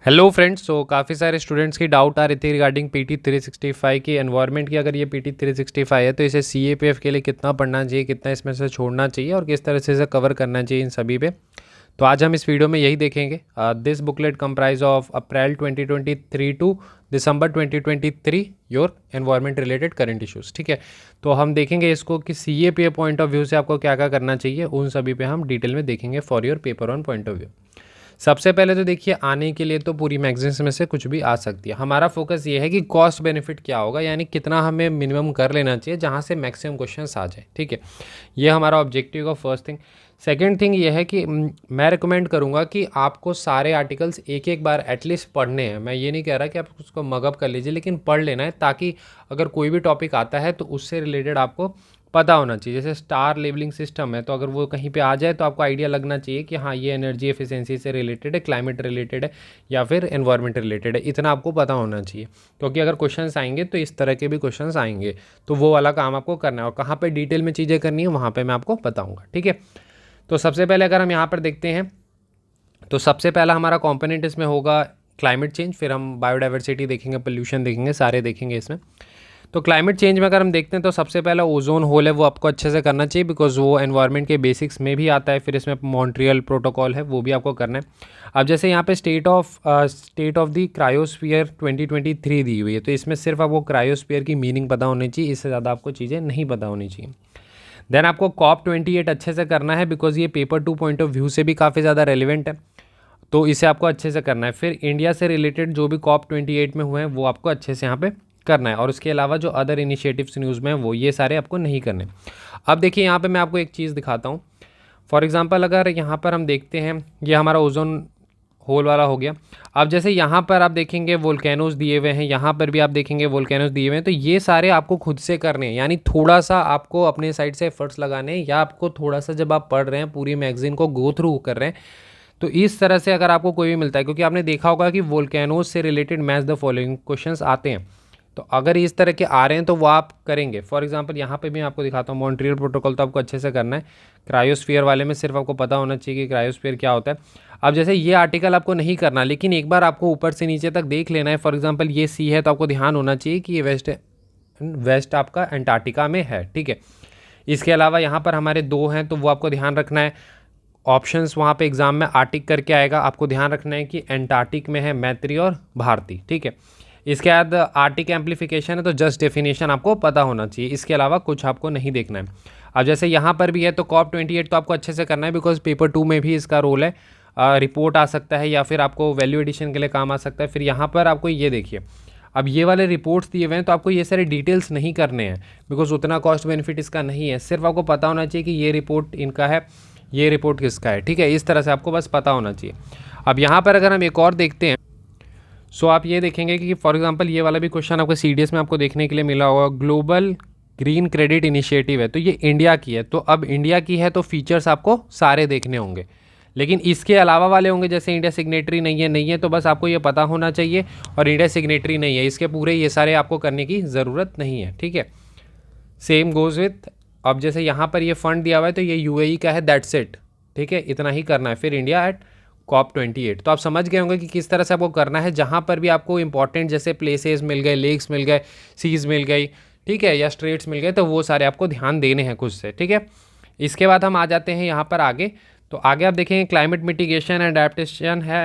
Hello friends. सो काफ़ी सारे students की डाउट आ रही थी रिगार्डिंग पीटी 365 की एनवायरनमेंट की। अगर ये पीटी 365 है तो इसे सीएपीएफ के लिए कितना पढ़ना चाहिए, कितना इसमें से छोड़ना चाहिए और किस तरह से इसे कवर करना चाहिए इन सभी पे। तो आज हम इस वीडियो में यही देखेंगे। This booklet comprise of April 2023 to December 2023 your environment related current issues. ठीक है, तो हम देखेंगे इसको कि सीएपीएफ पॉइंट ऑफ व्यू से आपको क्या क्या करना चाहिए, उन सभी पे हम डिटेल में देखेंगे for your paper on point of view. सबसे पहले तो देखिए, आने के लिए तो पूरी मैगजीन्स में से कुछ भी आ सकती है। हमारा फोकस ये है कि कॉस्ट बेनिफिट क्या होगा, यानी कितना हमें मिनिमम कर लेना चाहिए जहाँ से मैक्सिमम क्वेश्चंस आ जाए। ठीक है, ये हमारा ऑब्जेक्टिव का फर्स्ट थिंग। सेकंड थिंग ये है कि मैं रिकमेंड करूँगा कि आपको सारे आर्टिकल्स एक एक बार एटलीस्ट पढ़ने हैं। मैं ये नहीं कह रहा कि आप उसको मगअप कर लीजिए, लेकिन पढ़ लेना है ताकि अगर कोई भी टॉपिक आता है तो उससे रिलेटेड आपको पता होना चाहिए। जैसे स्टार लेवलिंग सिस्टम है, तो अगर वो कहीं पे आ जाए तो आपको आइडिया लगना चाहिए कि हाँ, ये एनर्जी एफिशिएंसी से रिलेटेड है, क्लाइमेट रिलेटेड है या फिर एनवायरनमेंट रिलेटेड है। इतना आपको पता होना चाहिए, क्योंकि अगर क्वेश्चंस आएंगे तो इस तरह के भी क्वेश्चंस आएंगे, तो वो वाला काम आपको करना है। और कहाँ पर डिटेल में चीज़ें करनी है वहाँ पर मैं आपको बताऊँगा। ठीक है, तो सबसे पहले अगर हम यहाँ पर देखते हैं तो सबसे पहला हमारा कॉम्पोनेंट इसमें होगा क्लाइमेट चेंज, फिर हम बायोडाइवर्सिटी देखेंगे, पोल्यूशन देखेंगे, सारे देखेंगे इसमें। तो क्लाइमेट चेंज में अगर हम देखते हैं तो सबसे पहला ओजोन होल है, वो आपको अच्छे से करना चाहिए बिकॉज वो एनवायरनमेंट के बेसिक्स में भी आता है। फिर इसमें मॉन्ट्रियल प्रोटोकॉल है, वो भी आपको करना है। अब जैसे यहाँ पे स्टेट ऑफ द क्रायोस्फीयर 2023 दी हुई है, तो इसमें सिर्फ आपको क्रायोस्फीयर की मीनिंग पता होनी चाहिए, इससे ज़्यादा आपको चीज़ें नहीं पता होनी चाहिए। देन आपको COP28 अच्छे से करना है बिकॉज ये पेपर 2 पॉइंट ऑफ व्यू से भी काफ़ी ज़्यादा रेलिवेंट है, तो इसे आपको अच्छे से करना है। फिर इंडिया से रिलेटेड जो भी COP28 में हुए हैं वो आपको अच्छे से यहाँ पे करना है, और उसके अलावा जो अदर इनिशिएटिव्स न्यूज़ में हैं वो ये सारे आपको नहीं करने। अब देखिए, यहाँ पे मैं आपको एक चीज़ दिखाता हूँ। फॉर एग्जांपल अगर यहाँ पर हम देखते हैं, ये हमारा ओजोन होल वाला हो गया। अब जैसे यहाँ पर आप देखेंगे वोल्केनोज दिए हुए हैं, यहाँ पर भी आप देखेंगे वोल्केनोज दिए हुए हैं, तो ये सारे आपको खुद से करने हैं, यानी थोड़ा सा आपको अपने साइड से एफर्ट्स लगाने हैं, या आपको थोड़ा सा जब आप पढ़ रहे हैं पूरी मैगजीन को गो थ्रू कर रहे हैं, तो इस तरह से अगर आपको कोई भी मिलता है, क्योंकि आपने देखा होगा कि वोल्केनोज से related match the following questions आते हैं, तो अगर इस तरह के आ रहे हैं तो वो आप करेंगे। फॉर एग्जांपल यहाँ पे भी मैं आपको दिखाता हूँ, मॉन्ट्रियल प्रोटोकॉल तो आपको अच्छे से करना है। क्रायोस्फीयर वाले में सिर्फ आपको पता होना चाहिए कि क्रायोस्फीयर क्या होता है। अब जैसे ये आर्टिकल आपको नहीं करना, लेकिन एक बार आपको ऊपर से नीचे तक देख लेना है। फॉर एग्जाम्पल ये सी है, तो आपको ध्यान होना चाहिए कि ये वेस्ट आपका अंटार्कटिका में है। ठीक है, इसके अलावा यहाँ पर हमारे दो हैं, तो वो आपको ध्यान रखना है। ऑप्शंस वहाँ पे एग्जाम में आर्टिक करके आएगा, आपको ध्यान रखना है कि एंटार्कटिक में है मैत्री और भारती। ठीक है, इसके बाद आर्टिक एम्प्लीफिकेशन है, तो जस्ट डेफिनेशन आपको पता होना चाहिए, इसके अलावा कुछ आपको नहीं देखना है। अब जैसे यहाँ पर भी है तो COP28 तो आपको अच्छे से करना है बिकॉज पेपर 2 में भी इसका रोल है। रिपोर्ट आ सकता है या फिर आपको वैल्यू एडिशन के लिए काम आ सकता है। फिर यहाँ पर आपको ये देखिए, अब ये वाले रिपोर्ट्स दिए हुए हैं, तो आपको ये सारे डिटेल्स नहीं करने हैं बिकॉज उतना कॉस्ट बेनिफिट इसका नहीं है। सिर्फ आपको पता होना चाहिए कि ये रिपोर्ट इनका है, ये रिपोर्ट किसका है। ठीक है, इस तरह से आपको बस पता होना चाहिए। अब यहाँ पर अगर हम एक और देखते हैं, सो आप ये देखेंगे कि फॉर एग्जांपल ये वाला भी क्वेश्चन आपको CDS में आपको देखने के लिए मिला होगा। ग्लोबल ग्रीन क्रेडिट इनिशिएटिव है, तो ये इंडिया की है, तो अब इंडिया की है तो फीचर्स आपको सारे देखने होंगे, लेकिन इसके अलावा वाले होंगे जैसे इंडिया सिग्नेटरी नहीं है, तो बस आपको ये पता होना चाहिए। और इंडिया सिग्नेटरी नहीं है, इसके पूरे ये सारे आपको करने की ज़रूरत नहीं है। ठीक है, सेम गोज़ विथ, अब जैसे यहाँ पर ये फंड दिया हुआ है तो ये UAE का है, दैट्स इट। ठीक है, इतना ही करना है। फिर इंडिया एट COP28, तो आप समझ गए होंगे कि किस तरह से आपको करना है। जहाँ पर भी आपको इंपॉर्टेंट जैसे प्लेसेस मिल गए, लेक्स मिल गए, सीज़ मिल गई, ठीक है, या स्ट्रेट्स मिल गए, तो वो सारे आपको ध्यान देने हैं खुद से। ठीक है, इसके बाद हम आ जाते हैं यहाँ पर आगे। तो आगे आप देखेंगे क्लाइमेट मिटिगेशन एडेप्टेशन है,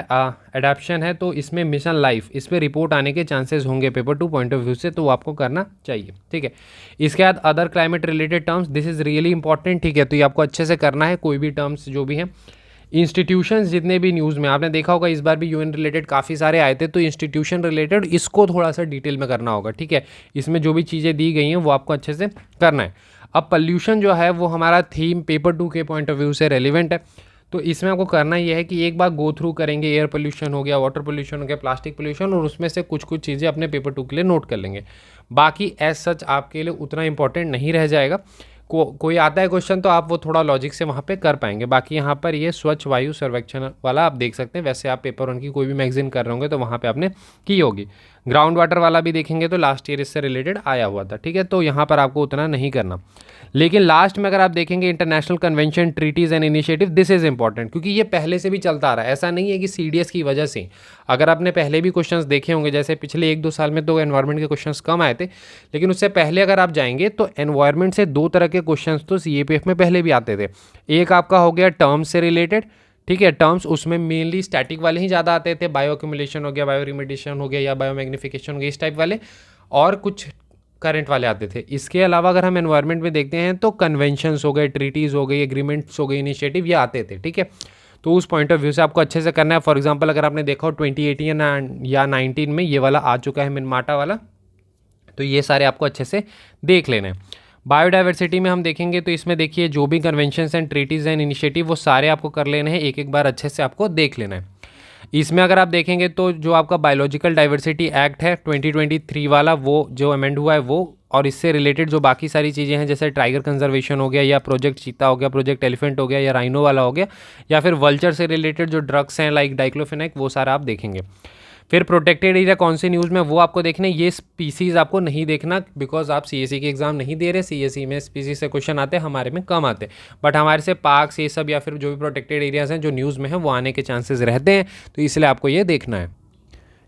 एडेप्शन है, तो इसमें मिशन लाइफ, इस पर रिपोर्ट आने के चांसेस होंगे पेपर 2 पॉइंट ऑफ व्यू से, तो वो आपको करना चाहिए। ठीक है, इसके बाद other climate related terms, this is really important. ठीक है, तो ये आपको अच्छे से करना है, कोई भी टर्म्स जो भी हैं। इंस्टीट्यूशंस जितने भी न्यूज़ में आपने देखा होगा, इस बार भी UN रिलेटेड काफ़ी सारे आए थे, तो इंस्टीट्यूशन रिलेटेड इसको थोड़ा सा डिटेल में करना होगा। ठीक है, इसमें जो भी चीज़ें दी गई हैं वो आपको अच्छे से करना है। अब पॉल्यूशन जो है वो हमारा थीम पेपर 2 के पॉइंट ऑफ व्यू से रेलिवेंट है, तो इसमें आपको करना ये है कि एक बार गो थ्रू करेंगे, एयर पोल्यूशन हो गया, वाटर पोल्यूशन हो गया, प्लास्टिक पोल्यूशन, और उसमें से कुछ कुछ चीज़ें अपने पेपर 2 के लिए नोट कर लेंगे। बाकी एज सच आपके लिए उतना इंपॉर्टेंट नहीं रह जाएगा। कोई आता है क्वेश्चन तो आप वो थोड़ा लॉजिक से वहाँ पे कर पाएंगे। बाकी यहाँ पर ये स्वच्छ वायु सर्वेक्षण वाला आप देख सकते हैं, वैसे आप पेपर 1 की कोई भी मैगजीन कर रहे होंगे तो वहाँ पे आपने की होगी। ग्राउंड वाटर वाला भी देखेंगे तो लास्ट ईयर इससे रिलेटेड आया हुआ था, ठीक है, तो यहाँ पर आपको उतना नहीं करना। लेकिन लास्ट में अगर आप देखेंगे international convention treaties and initiative, this is important, क्योंकि ये पहले से भी चलता आ रहा है। ऐसा नहीं है कि CDS की वजह से, अगर आपने पहले भी क्वेश्चंस देखे होंगे, जैसे पिछले 1-2 साल में तो एनवायरनमेंट के क्वेश्चंस कम आए थे, लेकिन उससे पहले अगर आप जाएंगे तो एनवायरनमेंट से 2 तरह के क्वेश्चंस तो CAPF में पहले भी आते थे। एक आपका हो गया टर्म्स से रिलेटेड, ठीक है, टर्म्स उसमें मेनली स्टैटिक वाले ही ज़्यादा आते थे, बायो एक्यूमुलेशन हो गया, बायो रिमेडिएशन हो गया या बायो मैग्निफिकेशन हो गया, इस टाइप वाले, और कुछ करंट वाले आते थे। इसके अलावा अगर हम एनवायरनमेंट में देखते हैं तो कन्वेंशंस हो गए, ट्रीटीज़ हो गई, एग्रीमेंट्स हो गए, इनिशिएटिव, ये आते थे, ठीक है। तो उस पॉइंट ऑफ व्यू से आपको अच्छे से करना है। फॉर एग्जांपल अगर आपने देखा हो 2018 या 19 में ये वाला आ चुका है मिनमाटा वाला, तो ये सारे आपको अच्छे से देख लेने हैं। बायोडाइवर्सिटी में हम देखेंगे तो इसमें देखिए जो भी conventions and treaties and initiative वो सारे आपको कर लेने हैं, एक एक बार अच्छे से आपको देख लेना है। इसमें अगर आप देखेंगे तो जो आपका बायोलॉजिकल डाइवर्सिटी एक्ट है 2023 वाला, वो जो अमेंड हुआ है वो, और इससे रिलेटेड जो बाकी सारी चीज़ें हैं जैसे टाइगर कंजर्वेशन हो गया या प्रोजेक्ट चीता हो गया, प्रोजेक्ट एलिफेंट हो गया या राइनो वाला हो गया, या फिर वल्चर से रिलेटेड जो ड्रग्स हैं लाइक डाइक्लोफेनेक, वो सारा आप देखेंगे। फिर प्रोटेक्टेड एरिया कौन से न्यूज़ में, वो आपको देखना है। ये स्पीसीज़ आपको नहीं देखना बिकॉज आप CSE की एग्ज़ाम नहीं दे रहे। CSE में स्पीसीज से क्वेश्चन आते हैं, हमारे में कम आते हैं, बट हमारे से पार्क्स ये सब या फिर जो भी प्रोटेक्टेड एरियाज़ हैं जो न्यूज़ में है वो आने के चांसेस रहते हैं, तो इसलिए आपको ये देखना है।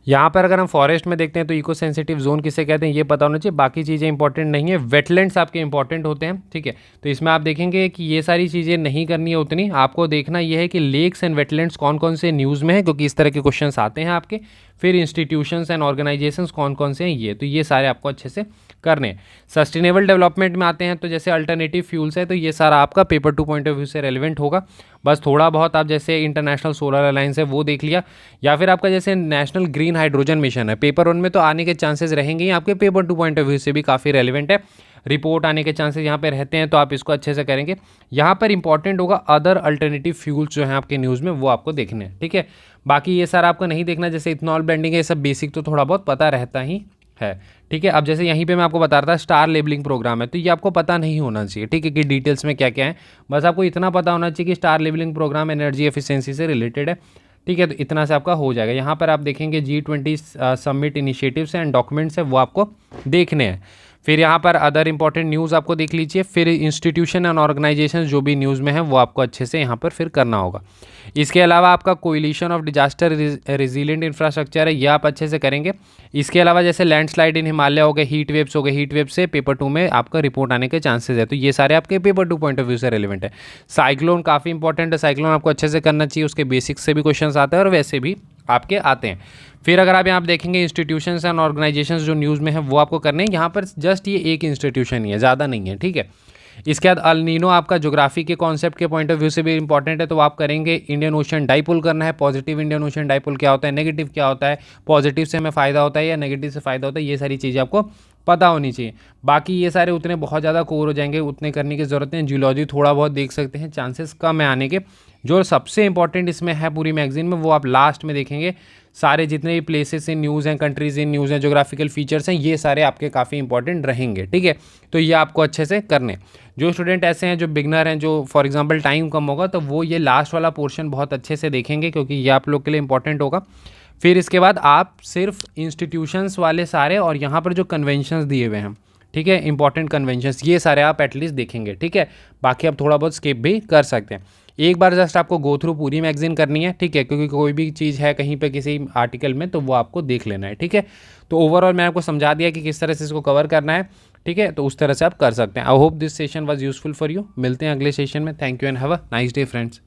यहाँ पर अगर हम फॉरेस्ट में देखते हैं तो इको सेंसिटिव जोन किसे कहते हैं ये पता होना चाहिए, बाकी चीज़ें इंपॉर्टेंट नहीं है। वेटलैंड्स आपके इंपॉर्टेंट होते हैं, ठीक है, तो इसमें आप देखेंगे कि ये सारी चीज़ें नहीं करनी है उतनी, आपको देखना ये है कि लेक्स एंड वेटलैंड्स कौन कौन से न्यूज़ में है, क्योंकि इस तरह के क्वेश्चंस आते हैं आपके। फिर इंस्टीट्यूशंस एंड ऑर्गेनाइजेशंस कौन कौन से हैं ये, तो ये सारे आपको अच्छे से करने हैं। सस्टेनेबल डेवलपमेंट में आते हैं तो जैसे अल्टरनेटिव फ्यूल्स है, तो ये सारा आपका पेपर 2 पॉइंट ऑफ व्यू से रेलिवेंट होगा। बस थोड़ा बहुत आप जैसे इंटरनेशनल सोलर अलायंस है वो देख लिया, या फिर आपका जैसे नेशनल ग्रीन हाइड्रोजन मिशन है, पेपर 1 में तो आने के चांसेस रहेंगे ही, आपके पेपर 2 पॉइंट ऑफ व्यू से भी काफ़ी रेलिवेंट है, रिपोर्ट आने के चांसेस यहाँ पे रहते हैं, तो आप इसको अच्छे से करेंगे। यहाँ पर इंपॉर्टेंट होगा अदर अल्टरनेटिव फ्यूल्स जो हैं आपके न्यूज़ में, वो आपको देखने हैं, ठीक है। बाकी ये सारा आपको नहीं देखना, जैसे इथनॉल ब्लेंडिंग है, ये सब बेसिक तो थोड़ा बहुत पता रहता ही है, ठीक है। अब जैसे यहीं पे मैं आपको बता रहा था स्टार लेबलिंग प्रोग्राम है, तो ये आपको पता नहीं होना चाहिए, ठीक है, कि डिटेल्स में क्या क्या है, बस आपको इतना पता होना चाहिए कि star labelling programme energy efficiency से रिलेटेड है, ठीक है, तो इतना से आपका हो जाएगा। यहाँ पर आप देखेंगे G20 summit initiatives and documents है वो आपको देखने हैं। फिर यहाँ पर अदर इंपॉर्टेंट न्यूज़ आपको देख लीजिए। फिर इंस्टीट्यूशन एंड ऑर्गेनाइजेशन जो भी न्यूज़ में है वो आपको अच्छे से यहाँ पर फिर करना होगा। इसके अलावा आपका collision of disaster resilient infrastructure है, ये आप अच्छे से करेंगे। इसके अलावा जैसे लैंडस्लाइड इन हिमालय हो गए, हीट वेव्स हो गए, हीट वेव से पेपर 2 में आपका रिपोर्ट आने के चांसेस है, तो ये सारे आपके पेपर 2 पॉइंट ऑफ व्यू से रेलिवेंट है। साइक्लोन काफ़ी इंपॉर्टेंट है, साइक्लोन आपको अच्छे से करना चाहिए, उसके बेसिक्स से भी क्वेश्चन आते हैं और वैसे भी आपके आते हैं। फिर अगर आप यहाँ देखेंगे इंस्टीट्यूशंस एंड ऑर्गेनाइजेशंस जो न्यूज़ में है वो आपको करने हैं। यहाँ पर जस्ट ये एक इंस्टीट्यूशन ही है, ज़्यादा नहीं है, ठीक है। इसके बाद अल नीनो आपका ज्योग्राफी के कॉन्सेप्ट के पॉइंट ऑफ व्यू से भी इंपॉर्टेंट है, तो आप करेंगे। इंडियन ओशन डाइपोल करना है, पॉजिटिव इंडियन ओशन डाइपोल क्या होता है, नेगेटिव क्या होता है, पॉजिटिव से हमें फ़ायदा होता है या नेगेटिव से फ़ायदा होता है, ये सारी चीज़ें आपको पता होनी चाहिए। बाकी ये सारे उतने बहुत ज़्यादा कोर हो जाएंगे, उतने करने की ज़रूरत नहीं। जियोलॉजी थोड़ा बहुत देख सकते हैं, चांसेस कम है आने के। जो सबसे इंपॉर्टेंट इसमें है पूरी मैगजीन में वो आप लास्ट में देखेंगे। सारे जितने भी प्लेसेस इन न्यूज़ हैं, कंट्रीज़ इन न्यूज़ हैं, जोग्राफिकल फीचर्स हैं, ये सारे आपके काफ़ी इंपॉर्टेंट रहेंगे, ठीक है। तो ये आपको अच्छे से करने। जो स्टूडेंट ऐसे हैं जो बिगनर हैं, जो फॉर एग्जांपल टाइम कम होगा, तो वो ये लास्ट वाला पोर्शन बहुत अच्छे से देखेंगे क्योंकि ये आप लोग के लिए इंपॉर्टेंट होगा। फिर इसके बाद आप सिर्फ इंस्टीट्यूशंस वाले सारे और यहाँ पर जो कन्वेंशंस दिए हुए हैं, ठीक है, इंपॉर्टेंट कन्वेंशंस, ये सारे आप एटलीस्ट देखेंगे, ठीक है। बाकी आप थोड़ा बहुत स्किप भी कर सकते हैं। एक बार जस्ट आपको गो थ्रू पूरी मैगजीन करनी है, ठीक है, क्योंकि कोई भी चीज़ है कहीं पे किसी आर्टिकल में तो वो आपको देख लेना है, ठीक है। तो ओवरऑल मैंने आपको समझा दिया कि किस तरह से इसको कवर करना है, ठीक है, तो उस तरह से आप कर सकते हैं। I hope this session was useful for you. मिलते हैं अगले सेशन में। Thank you and have a nice day friends.